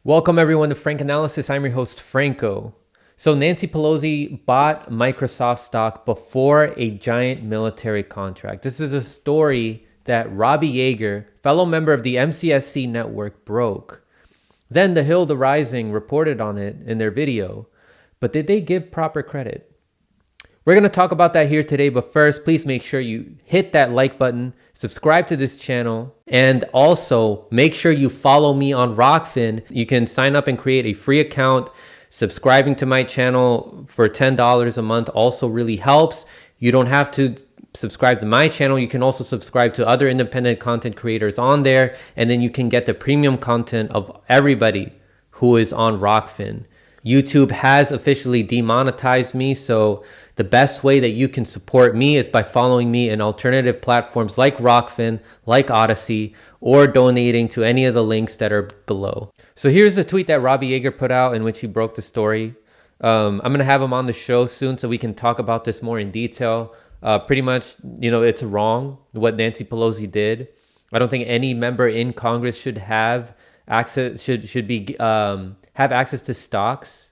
Welcome everyone to Frank Analysis. I'm your host, Franco. So Nancy Pelosi bought Microsoft stock before a giant military contract. This is a story that Robbie Jaeger, fellow member of the MCSC network, broke. Then The Hill, The Rising reported on it in their video. But did they give proper credit? We're going to talk about that here today, but first, please make sure you hit that like button, subscribe to this channel, and also make sure you follow me on Rockfin. You can sign up and create a free account. Subscribing to my channel for $10 a month also really helps. You don't have to subscribe to my channel. You can also subscribe to other independent content creators on there, and then you can get the premium content of everybody who is on Rockfin. YouTube has officially demonetized me, so the best way that you can support me is by following me in alternative platforms like Rockfin, like Odyssey, or donating to any of the links that are below. So here's a tweet that Robbie Jaeger put out in which he broke the story. I'm going to have him on the show soon so we can talk about this more in detail. Pretty much, it's wrong what Nancy Pelosi did. I don't think any member in Congress should have access, have access to stocks.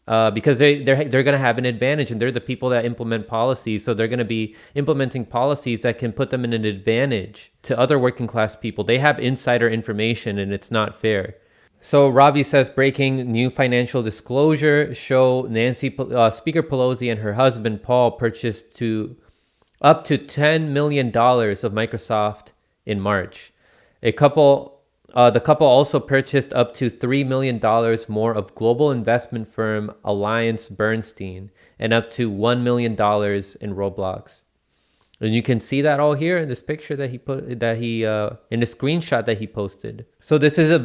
Because they're going to have an advantage, and they're the people that implement policies. So they're going to be implementing policies that can put them in an advantage to other working class people. They have insider information, and it's not fair. So Robbie says, breaking new financial disclosure show Speaker Pelosi and her husband Paul purchased up to $10 million of Microsoft in March. The couple also purchased up to $3 million more of global investment firm AllianceBernstein and up to $1 million in Roblox. And you can see that all here in this picture that he in the screenshot that he posted. So this is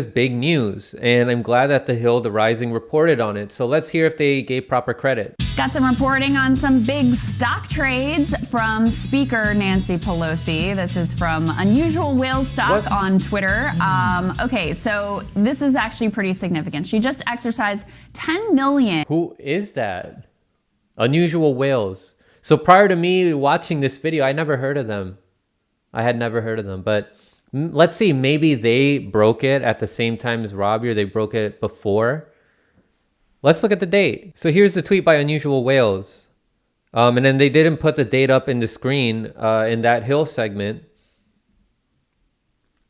big news, and I'm glad that The Hill, The Rising reported on it. So let's hear if they gave proper credit. Got some reporting on some big stock trades from Speaker Nancy Pelosi. This is from Unusual Whale Stock on Twitter. Okay, so this is actually pretty significant. She just exercised 10 million. Who is that? Unusual Whales. So prior to me watching this video, I never heard of them. I had never heard of them, but let's see, maybe they broke it at the same time as Robbie, or they broke it before. Let's look at the date. So here's the tweet by Unusual Whales. And then they didn't put the date up in the screen in that Hill segment.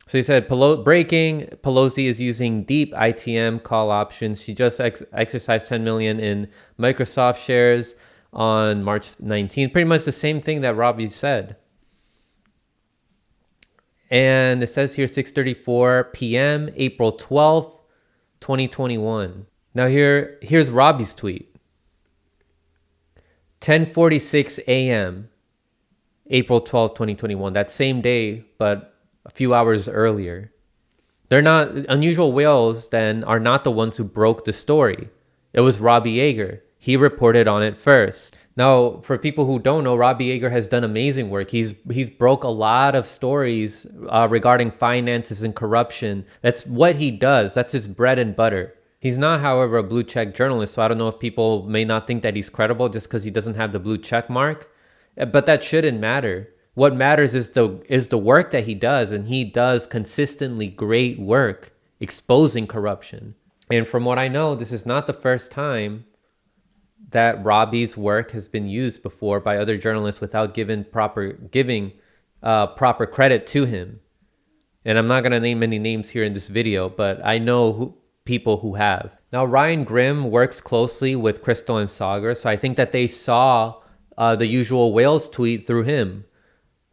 So he said, breaking, Pelosi is using deep ITM call options. She just exercised 10 million in Microsoft shares on March 19th. Pretty much the same thing that Robbie said. And it says here 6:34 p.m. April 12th, 2021. Now here's Robbie's tweet. 10:46 a.m. April 12th, 2021. That same day, but a few hours earlier. They're not, Unusual Whales then are not the ones who broke the story. It was Robbie Jaeger. He reported on it first. Now, for people who don't know, Robbie Jaeger has done amazing work. He's broke a lot of stories regarding finances and corruption. That's what he does. That's his bread and butter. He's not, however, a blue check journalist, so I don't know if people may not think that he's credible just because he doesn't have the blue check mark. But that shouldn't matter. What matters is the work that he does, and he does consistently great work exposing corruption. And from what I know, this is not the first time that Robbie's work has been used before by other journalists without giving proper credit to him. And I'm not going to name any names here in this video, but I know people who have. Now, Ryan Grimm works closely with Crystal and Sagar, so I think that they saw the Usual Whales tweet through him.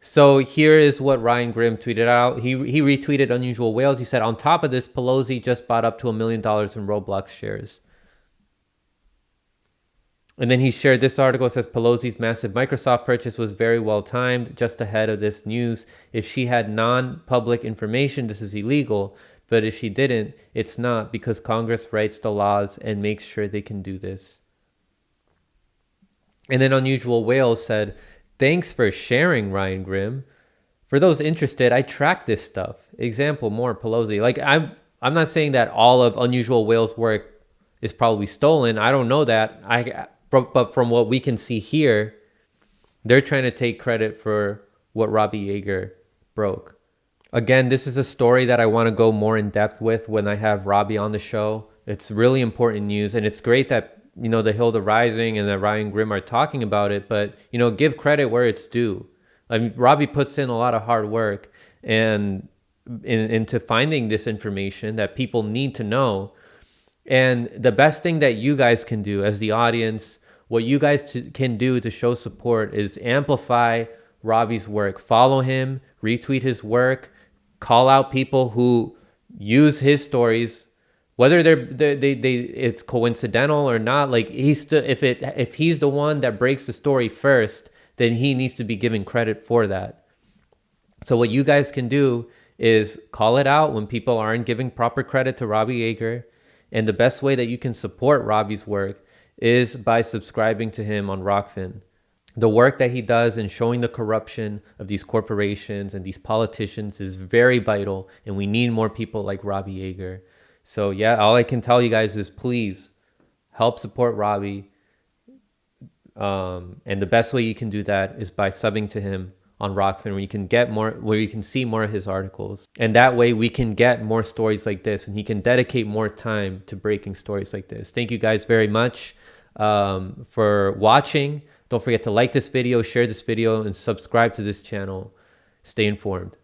So here is what Ryan Grimm tweeted out. He retweeted Unusual Whales. He said, on top of this, Pelosi just bought up to $1 million in Roblox shares. And then he shared this article. It says Pelosi's massive Microsoft purchase was very well timed, just ahead of this news. If she had non-public information, this is illegal. But if she didn't, it's not, because Congress writes the laws and makes sure they can do this. And then Unusual Whales said, thanks for sharing, Ryan Grimm. For those interested, I track this stuff. Example, more Pelosi. Like, I'm not saying that all of Unusual Whales' work is probably stolen. I don't know that. But from what we can see here, they're trying to take credit for what Robbie Jaeger broke. Again, this is a story that I want to go more in depth with when I have Robbie on the show. It's really important news, and it's great that, the Hilda Rising and that Ryan Grimm are talking about it, but, give credit where it's due. I mean, Robbie puts in a lot of hard work and into finding this information that people need to know. And the best thing that you guys can do as the audience, what you guys can do to show support is amplify Robbie's work. Follow him, retweet his work, call out people who use his stories, whether they it's coincidental or not. Like if he's the one that breaks the story first, then he needs to be given credit for that. So what you guys can do is call it out when people aren't giving proper credit to Robbie Jaeger. And the best way that you can support Robbie's work is by subscribing to him on Rockfin. The work that he does in showing the corruption of these corporations and these politicians is very vital, and we need more people like Robbie Jaeger. So yeah, all I can tell you guys is please help support Robbie. And the best way you can do that is by subbing to him on Rockfin, where you can see more of his articles. And that way we can get more stories like this, and he can dedicate more time to breaking stories like this. Thank you guys very much for watching. Don't forget to like this video, share this video, and subscribe to this channel. Stay informed.